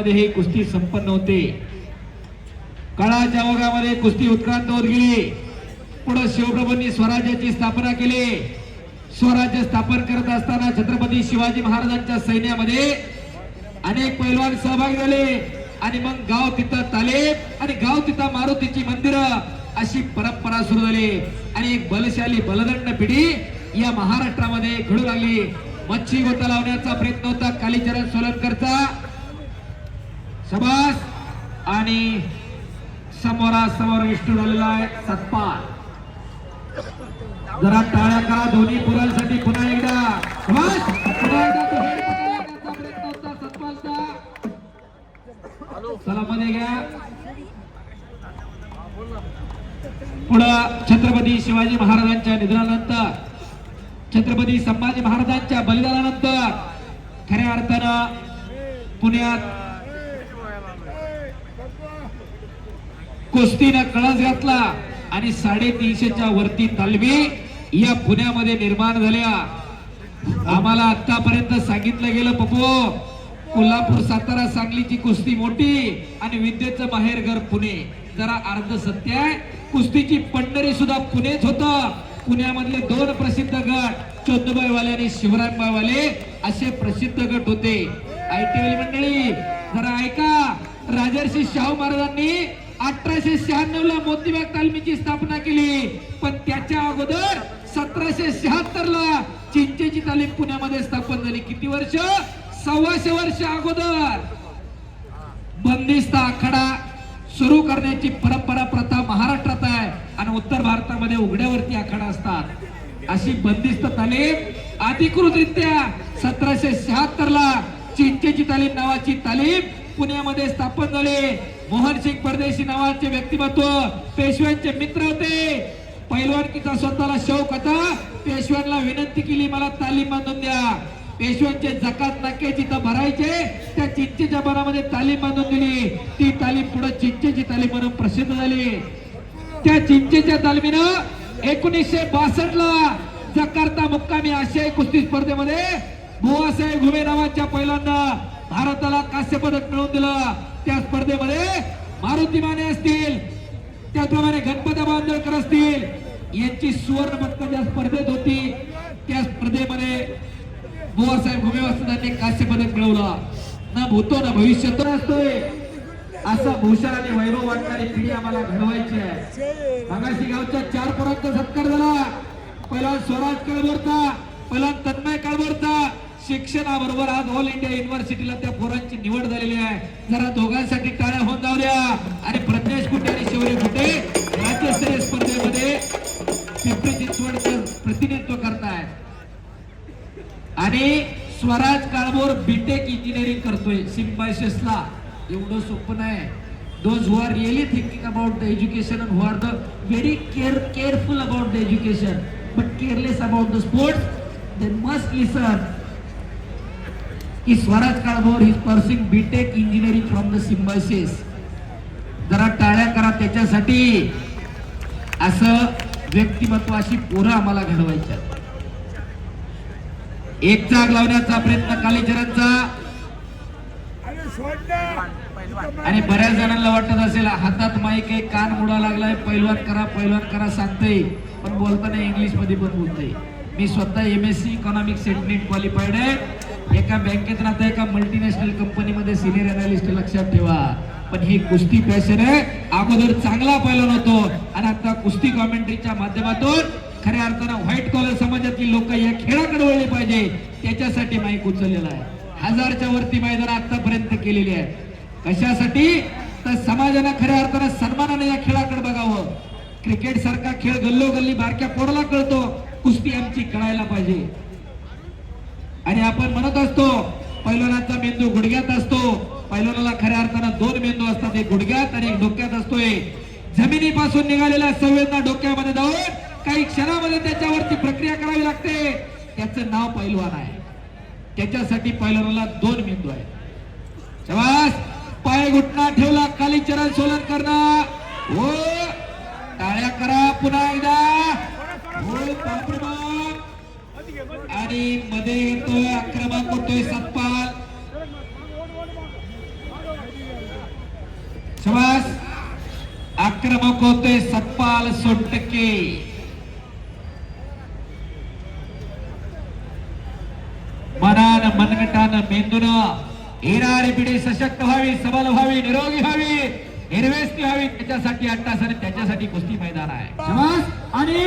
ही कुस्ती संपन्न होते. काळाच्या ओघामध्ये कुस्ती उत्क्रांत होत गेली. पुढे शिवप्रभूंनी स्वराज्याची स्थापना केली. स्वराज्य स्थापन करत असताना छत्रपती शिवाजी महाराजांच्या सैन्यामध्ये अनेक पैलवान सहभागी झाले आणि मग गाव तिथं तालीम आणि गाव तिथं मारुतीची मंदिरं अशी परंपरा सुरू झाली आणि एक बलशाली बलदंड पिढी या महाराष्ट्रामध्ये घडू लागली. मच्छी गोता लावण्याचा प्रयत्न होता कालीचरण सोलनकरचा. शबास आणि समोरासमोर विष्णू झालेला आहे सतपाल. जरा टाळ्या करा दोन्ही पुरांसाठी. पुन्हा एकदा शबास. पुन्हा एकदा तो हेड पकडण्याचा प्रयत्न होता सतपालचा. चला मध्ये घ्या. पुढं छत्रपती शिवाजी महाराजांच्या निधनानंतर छत्रपती संभाजी महाराजांच्या बलिदानानंतर खऱ्या अर्थानं पुण्यात कुस्तीनं कळस घातला आणि 350च्या वरती तालमी या पुण्यामध्ये निर्माण झाल्या. आम्हाला आतापर्यंत सांगितलं गेलं पप्पू कोल्हापूर सातारा सांगलीची कुस्ती मोठी आणि विद्येचं माहेरघर पुणे. जरा अर्ध सत्य आहे. कुस्तीची पंढरी सुद्धा पुणेच होतं. पुण्यामधले 2 प्रसिद्ध गट चोंदूबाईवाले आणि शिवरामबाईवाले असे प्रसिद्ध गट होते. आयटीवाली मंडळी जरा ऐका. राजर्षी शाहू महाराजांनी 1896 ला मोतीबाग तालमीची स्थापना केली, पण त्याच्या अगोदर 1776 ला चिंचेची तालीम पुण्यामध्ये स्थापन झाली. किती वर्ष? 125 वर्ष अगोदर. बंदिस्त आखाडा सुरू करण्याची परंपरा प्रथा महाराष्ट्रात आहे आणि उत्तर भारतामध्ये उघड्यावरती आखाडा असतात. अशी बंदिस्त तालीम अधिकृतरित्या 1776 ला चिंचेची तालीम नावाची तालीम पुण्यामध्ये स्थापन झाली. मोहनसिंग परदेशी नावाचे व्यक्तिमत्व पेशव्यांचे मित्र होते. पैलवानकीचा स्वतःला शौक होता. पेशव्यांना विनंती केली मला तालीम बांधून द्या. पेशव्यांचे जकात नाके जिथं भरायचे त्या चिंचेच्या बनामध्ये तालीम बांधून दिली. ती तालीम पुढे चिंचेची तालीम म्हणून प्रसिद्ध झाली. त्या चिंचेच्या तालमीनं 1962 ला जकार्ता मुक्कामी आशियाई कुस्ती स्पर्धेमध्ये बुवासाहेब घुमे नावाच्या पैलवानांना भारताला कांस्य पदक मिळवून दिलं. त्या स्पर्धेमध्ये मारुती माने असतील, त्याचप्रमाणे गणपती बांदोळकर असतील यांची सुवर्ण पदक ज्या स्पर्धेत होती त्या स्पर्धेमध्ये बुवासाहेब घुमे वस्तादांनी कांस्य पदक मिळवलं. ना भूतो ना भविष्यात असतोय असं भूषण आणि वैभव वाटणारी पिढी आम्हाला घडवायची आहे. मागाशी गावच्या 4 पोरांचा सत्कार झाला. पहिला स्वराज काळभोरचा, पहिला तन्मय काळभोरचा. शिक्षणाबरोबर आज ऑल इंडिया युनिव्हर्सिटीला त्या पोरांची निवड झालेली आहे. जरा दोघांसाठी टाळ्या होऊन जाऊ द्या. आणि प्रज्ञेश कुटे आणि शौर्य कुटे राज्यस्तरीय स्पर्धेमध्ये पिंपरी चिंचवडचं प्रतिनिधित्व करताय. आणि स्वराज काळभोर बीटेक इंजिनिअरिंग करतोय सिम्बायसिसला. एवढं सोपं नाही. Those who are really thinking about the education and who are the very careful about the education but careless about the sports, they must listen. की Swaraj Kalbhor is pursuing B Tech engineering from the Symbiosis. जरा टाळ्या करा त्याच्यासाठी. असं व्यक्तिमत्वाशी पोरं आम्हाला घडवायच्या. एक जाग लावण्याचा प्रयत्न कालीचरणचा. आणि बऱ्याच जणांना वाटत असेल हातात माईक आहे कान मुडा लागलाय पैलवान करा सांगते, पण बोलताना इंग्लिश मध्ये पण बोलते. मी स्वतः MSc इकॉनॉमिक्स नीट क्वालिफाईड आहे. एका बँकेत राहता एका मल्टीनॅशनल कंपनीमध्ये सिनियर अनालिस्ट. लक्षात ठेवा. पण ही कुस्ती पॅशन आहे. अगोदर चांगला पैलवान होतो आणि आता कुस्ती कॉमेंट्रीच्या माध्यमातून खऱ्या अर्थानं व्हाईट कॉलर समाजातील लोक या खेळाकडे वळले पाहिजे त्याच्यासाठी माईक उचललेला आहे. 1000च्या वरती मैदान आतापर्यंत केलेली आहे. कशासाठी? तर समाजाला खऱ्या अर्थानं सन्मानाने या खेळाकडे बघावं. क्रिकेट सारखा खेळ गल्लोगल्ली बारक्या पोराला कळतो, कुस्ती आमची कळायला पाहिजे. आणि आपण म्हणत असतो पैलवानाचा मेंदू गुडघ्यात असतो. पैलवानाला खऱ्या अर्थानं 2 मेंदू असतात, एक गुडघ्यात आणि एक डोक्यात असतोय. जमिनीपासून निघालेल्या संवेदना डोक्यामध्ये जाऊन काही क्षणामध्ये त्याच्यावरती प्रक्रिया करावी लागते. त्याचं नाव पैलवान आहे. त्याच्यासाठी पैलवानाला 2 मेंदू आहे. शबास. पाय घुटना ठेवला कालीचरण सोलनकरनं. हो टाळ्या करा पुन्हा एकदा. हो पाठीमाग. आणि मध्ये येतोय आक्रमक होतोय सतपाल. शबास. आक्रमक होते सतपाल सोनटक्के. मनान मनगटान मेंदून येणारी पिढी सशक्त व्हावी, सबल व्हावी, निरोगी व्हावी, निर्वेस्ती व्हावी, त्याच्यासाठी अट्टास आणि त्याच्यासाठी कुस्ती मैदान आहे. शबास. आणि